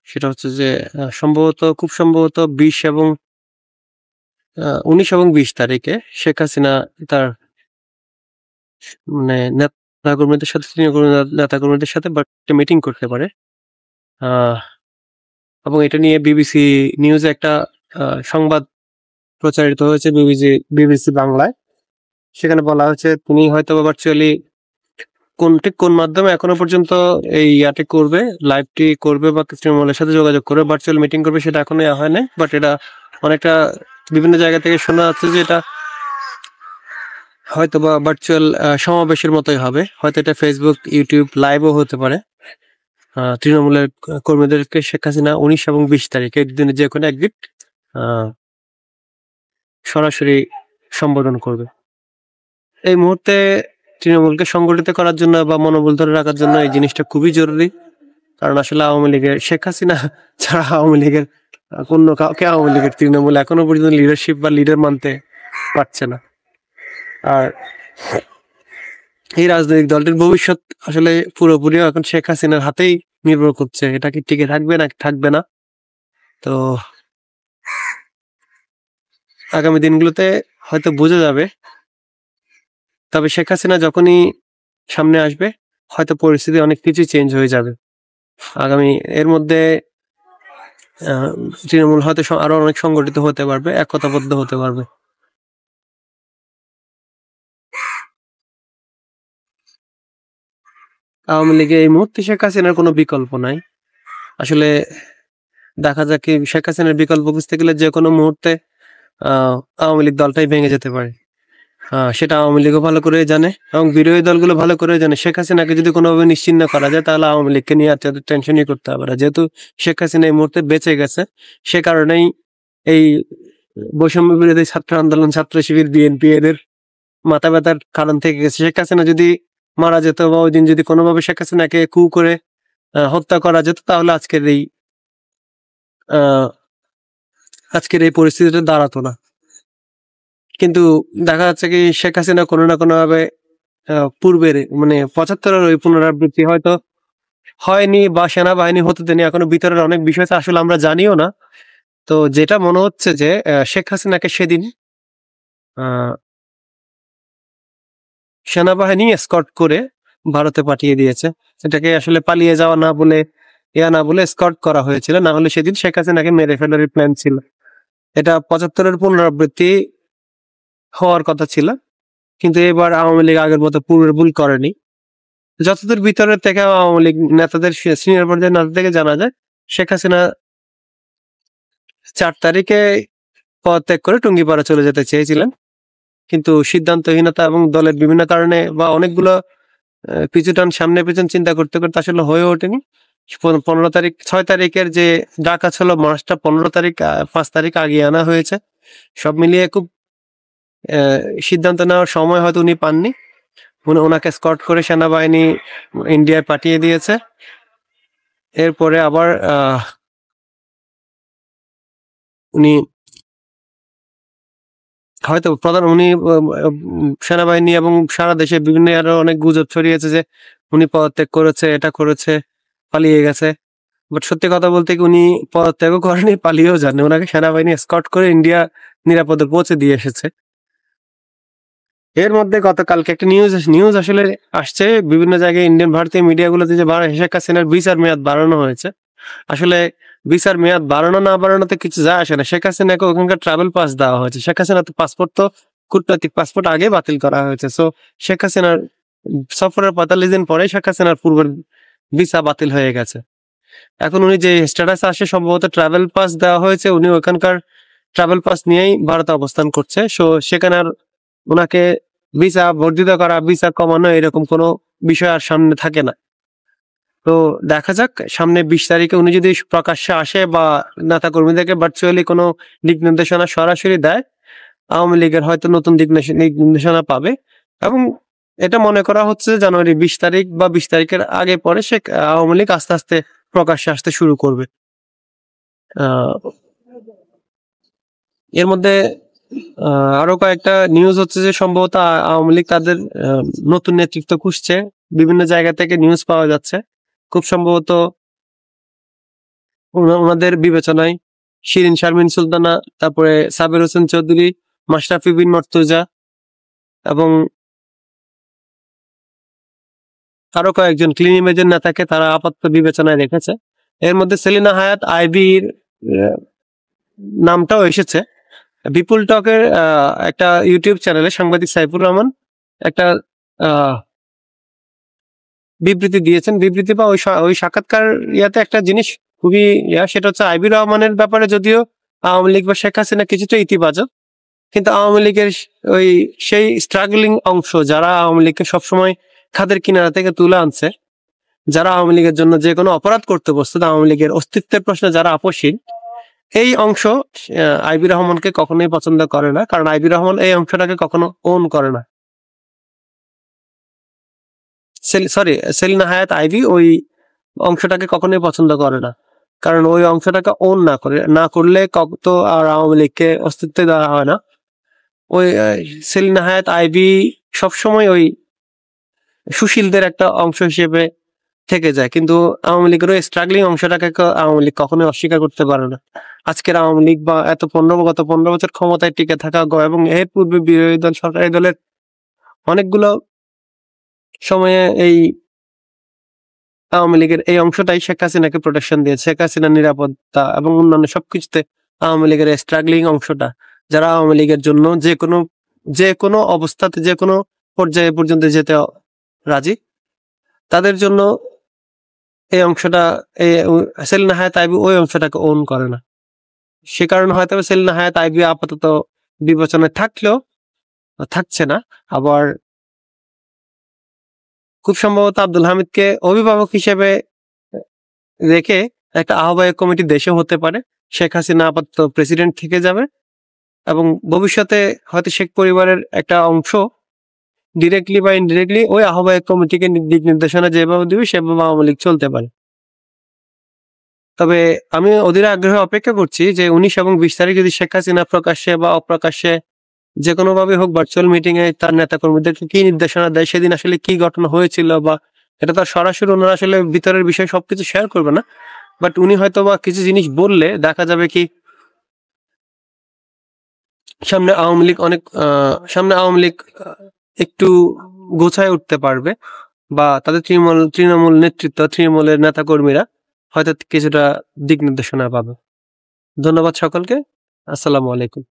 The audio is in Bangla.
সেটা হচ্ছে যে খুব সম্ভবত 19 এবং 20 তারিখে শেখ হাসিনা তার মানে নেতাকর্মীদের সাথে তৃণমূল নেতাকর্মীদের সাথে একটা মিটিং করতে পারে। এবং এটা নিয়ে বিবিসি নিউজে একটা সংবাদ প্রচারিত হয়েছে বিবিসি বাংলায়। সেখানে বলা হয়েছে তিনি হয়তো ভার্চুয়ালি কোন মাধ্যমে এখনো পর্যন্ত এই ইয়াটি করবে, লাইভটি করবে বা তৃণমূলের সাথে যোগাযোগ করবে, ভার্চুয়াল মিটিং করবে, সেটা এখনো হয় নাই। বাট এটা অনেকটা বিভিন্ন জায়গা থেকে শোনা যাচ্ছে যে এটা হয়তো বা ভার্চুয়াল সমাবেশের মতোই হবে। হয়তো এটা ফেসবুক, ইউটিউব লাইভও হতে পারে। তৃণমূলের কর্মীদেরকে শেখ হাসিনা 19 এবং 20 তারিখ একদিনে যে কোনো একদিন সরাসরি সম্বোধন করবে। এই মুহূর্তে তৃণমূলকে সংগঠিত করার জন্য বা মনোবল ধরে রাখার জন্য এই জিনিসটা খুবই জরুরি। কারণ আসলে আওয়ামী লীগের শেখ হাসিনা ছাড়া আওয়ামী লীগের কোনো কাউকে আওয়ামী লীগের তৃণমূল এখনো পর্যন্ত লিডারশিপ বা লিডার মানতে পারছে না। আর এই রাজনৈতিক দলটির ভবিষ্যৎ আসলে পুরোপুরি এখন শেখ হাসিনার হাতেই নির্ভর করছে। এটা কি টিকে থাকবে না থাকবে না, তো আগামী দিনগুলোতে হয়তো বোঝা যাবে। তবে শেখ হাসিনা যখনই সামনে আসবে হয়তো পরিস্থিতি অনেক কিছু চেঞ্জ হয়ে যাবে। আগামী এর মধ্যে তৃণমূল হয়তো আরো অনেক সংগঠিত হতে পারবে, একতাবদ্ধ হতে পারবে। আওয়ামী লীগে এই মুহূর্তে শেখ হাসিনার কোনো বিকল্প নাই। আসলে দেখা যাক কি শেখ হাসিনার বিকল্প খুঁজতে গেলে যে কোনো মুহূর্তে আওয়ামী লীগ দলটাই ভেঙে যেতে পারে। সেটা আওয়ামী লীগও ভালো করে জানে এবং বিরোধী দলগুলো ভালো করে জানে। শেখ হাসিনাকে যদি কোনোভাবে নিশ্চিহ্ন করা যায় তাহলে আওয়ামী লীগকে নিয়ে আর টেনশনই করতে হবে না। যেহেতু শেখ হাসিনা এই মুহূর্তে বেঁচে গেছে, সে কারণেই এই বৈষম্য বিরোধী ছাত্র আন্দোলন, ছাত্র শিবির, বিএনপি এদের মাথা ব্যথার কারণ থেকে গেছে। শেখ হাসিনা যদি মারা যেত বা ওই দিন যদি কোনোভাবে শেখ হাসিনাকে কু করে হত্যা করা যেত তাহলে আজকের এই পরিস্থিতিটা দাঁড়াতো না। কিন্তু দেখা যাচ্ছে কি শেখ হাসিনা কোনো না কোনো ভাবে পূর্বের 75-এর ওই পুনরাবৃত্তি হয়তো হয়নি বা সেনাবাহিনী হতে দেয়নি। এখনো ভিতরের অনেক বিষয় আসলে আমরা জানিও না। তো যেটা মনে হচ্ছে যে শেখ হাসিনাকে সেদিন সেনাবাহিনী এসকর্ট করে ভারতে পাঠিয়ে দিয়েছে। এটাকে আসলে পালিয়ে যাওয়া না বলে এসকর্ট করা হয়েছিল। না হলে সেদিন শেখ হাসিনাকে মেরে ফেলার প্ল্যান ছিল। এটা 75-এর পুনরাবৃত্তি হওয়ার কথা ছিল, কিন্তু এবার আওয়ামী লীগ আগের মতো পূর্বের ভুল করেনি। যতদূর ভিতরের থেকে আওয়ামী লীগ নেতাদের সিনিয়র পর্যায়ের নেতা থেকে জানা যায় শেখ হাসিনা 4 তারিখে পদত্যাগ করে টুঙ্গিপাড়া চলে যেতে চেয়েছিলেন, কিন্তু সিদ্ধান্তহীনতা এবং দলের বিভিন্ন কারণে বা অনেকগুলো পিছুটান সামনে পিছন চিন্তা করতে করতে আসলে হয়ে ওঠেনি। 15 তারিখ 6 তারিখের যে ডাকা ছিল মার্চটা 15 তারিখ 5 তারিখ আগিয়ে আনা হয়েছে। সব মিলিয়ে খুব সিদ্ধান্ত নেওয়ার সময় হয়তো উনি পাননি। ওনাকে স্কট করে সেনাবাহিনী ইন্ডিয়ায় পাঠিয়ে দিয়েছে। এরপরে আবার উনি হয়তো উনি সেনাবাহিনী এবং সারা দেশে বিভিন্ন আরো অনেক গুজব ছড়িয়েছে যে উনি পদত্যাগ করেছে, এটা করেছে, পালিয়ে গেছে। বাট সত্যি কথা বলতে কি উনি পদত্যাগও করেনি, পালিয়েও যাননি। ওনাকে সেনাবাহিনী স্কট করে ইন্ডিয়া নিরাপদে পৌঁছে দিয়ে এসেছে। এর মধ্যে গতকালকে একটা নিউজ আসলে আসছে বিভিন্ন জায়গায়, ইন্ডিয়ান ভারতীয় মিডিয়াগুলোতে, যে শেখ হাসিনার ভিসার মেয়াদ বাড়ানো হয়েছে। আসলে ভিসার মেয়াদ বাড়ানো না বাড়ানোতে কিছু যায় আসে না। শেখ হাসিনাকে ওখানকার ট্রাভেল পাস দেওয়া হয়েছে। শেখ হাসিনা তো কূটনৈতিক পাসপোর্ট আগে বাতিল করা হয়েছে। সো শেখ হাসিনার সফরের 45 দিন পরে শেখ হাসিনার পূর্বের ভিসা বাতিল হয়ে গেছে। এখন উনি যে স্ট্যাটাস আসে সম্ভবত ট্রাভেল পাস দেওয়া হয়েছে, উনি ওখানকার ট্রাভেল পাস নিয়েই ভারতে অবস্থান করছে। সো সেখানে আর ওনাকে ভিসা বর্ধিত করা, ভিসা কমানো এরকম কোনো বিষয় আর সামনে থাকে না। তো দেখা যাক সামনে 20 তারিখে উনি যদি প্রকাশ্যে আসে বা নেতা কর্মীদেরকে ভার্চুয়ালি কোনো দিক নির্দেশনা সরাসরি দেয়, আওয়ামী লীগের হয়তো নতুন দিক নির্দেশনা পাবে। এবং এটা মনে করা হচ্ছে জানুয়ারি 20 তারিখ বা 20 তারিখের আগে পরে আওয়ামী লীগ আস্তে আস্তে প্রকাশ্যে আসতে শুরু করবে। এর মধ্যে আরো কয়েকটা নিউজ হচ্ছে যে সম্ভবত আওয়ামী লীগ তাদের নতুন নেতৃত্ব খুঁজছে। বিভিন্ন জায়গা থেকে নিউজ পাওয়া যাচ্ছে। খুব সম্ভবত ওনাদের বিবেচনায় শিরিন শারমিন সুলতানা, তারপরে সাবের হোসেন চৌধুরী, মাশরাফি বিন মর্তুজা এবং আরো কয়েকজন ক্লিন ইমেজের নেতাকে তারা আপাতত বিবেচনায় রেখেছে। এর মধ্যে সেলিনা হায়াৎ আইবির নামটাও এসেছে। বিপুল টকের একটা ইউটিউব চ্যানেলে সাংবাদিক সাইফুর রহমান একটা বিবৃতি দিয়েছেন। বিবৃতি বা ওই সাক্ষাৎকার ইয়াতে একটা জিনিস খুবই সেটা হচ্ছে আইবি রহমানের ব্যাপারে যদিও আওয়ামী লীগ বা শেখ হাসিনা কিছুটা ইতিবাচক, কিন্তু আওয়ামী লীগের ওই সেই স্ট্রাগলিং অংশ যারা আওয়ামী লীগকে সবসময় খাদের কিনারা থেকে তুলে আনছে, যারা আওয়ামী লীগের জন্য যে কোনো অপরাধ করতে প্রস্তুত, আওয়ামী লীগের অস্তিত্বের প্রশ্নে যারা আপোষহীন, এই অংশ আইবি রহমানকে কখনোই পছন্দ করে না, কারণ আইবি রহমান এই অংশটাকে কখনো ওন করে না। সেলিনা হায়াৎ আইবি ওই অংশটাকে কখনোই পছন্দ করে না, কারণ ওই অংশটাকে ওন না করলে তো আর আওয়ামী লীগকে অস্তিত্ব দেওয়া হয় না। ওই সেলিনা হায়াৎ আইবি সবসময় ওই সুশীলদের একটা অংশ হিসেবে থেকে যায়, কিন্তু আওয়ামী লীগের ওই স্ট্রাগলিং অংশটাকে আওয়ামী লীগ কখনোই অস্বীকার করতে পারে না। আজকের আওয়ামী লীগ বা গত 15 বছর ক্ষমতায় টিকে থাকা এবং এর পূর্বে বিরোধী দল সরকারি দলের অনেকগুলো সময়ে এই আওয়ামী লীগের এই অংশটাই শেখ হাসিনাকে প্রোটেকশন দিয়েছে। শেখ হাসিনার নিরাপত্তা এবং অন্যান্য সবকিছুতে আওয়ামী লীগের স্ট্রাগলিং অংশটা, যারা আওয়ামী লীগের জন্য যে কোনো অবস্থাতে যে কোনো পর্যায়ে পর্যন্ত যেতে রাজি, তাদের জন্য এই অংশটা সেলিনা হায়াৎ আইবি ওই অংশটাকে ওন করে না। সে কারণে হয়তো সেলিনা হায়াৎ আইবি আপাতত বিবেচনায় থাকলেও থাকছে না। আবার খুব সম্ভবত আব্দুল হামিদকে অভিভাবক হিসেবে রেখে একটা আহ্বায়ক কমিটি দেশে হতে পারে। শেখ হাসিনা আপাতত প্রেসিডেন্ট থেকে যাবে এবং ভবিষ্যতে হয়তো শেখ পরিবারের একটা অংশ ডিরেক্টলি বা ইনডিরেক্টলি ওই আহ্বায়ক কমিটিকে দিক নির্দেশনা যেভাবে দিবে সেভাবে আওয়ামী লীগ চলতে পারে। তবে আমি অধীর আগ্রহে অপেক্ষা করছি যে 19 এবং 20 তারিখ যদি শেখ হাসিনা প্রকাশ্যে বা অপ্রকাশ্যে যে কোনো ভাবে হোক ভার্চুয়াল মিটিং এ তার নেতা কর্মীদেরকে কি নির্দেশনা দেয়, সেদিন আসলে কি ঘটনা হয়েছিল, বা এটা তো সরাসরি ওনারা আসলে ভিতরের বিষয় সবকিছু শেয়ার করবে না, বাট উনি হয়তো বা কিছু জিনিস বললে দেখা যাবে কি সামনে আওয়ামী লীগ একটু গোছায় উঠতে পারবে, বা তাদের তৃণমূল নেতৃত্ব, তৃণমূলের নেতা কর্মীরা হয়তো কিছুটা দিক নির্দেশনা পাবে। ধন্যবাদ সকলকে। আসসালামু আলাইকুম।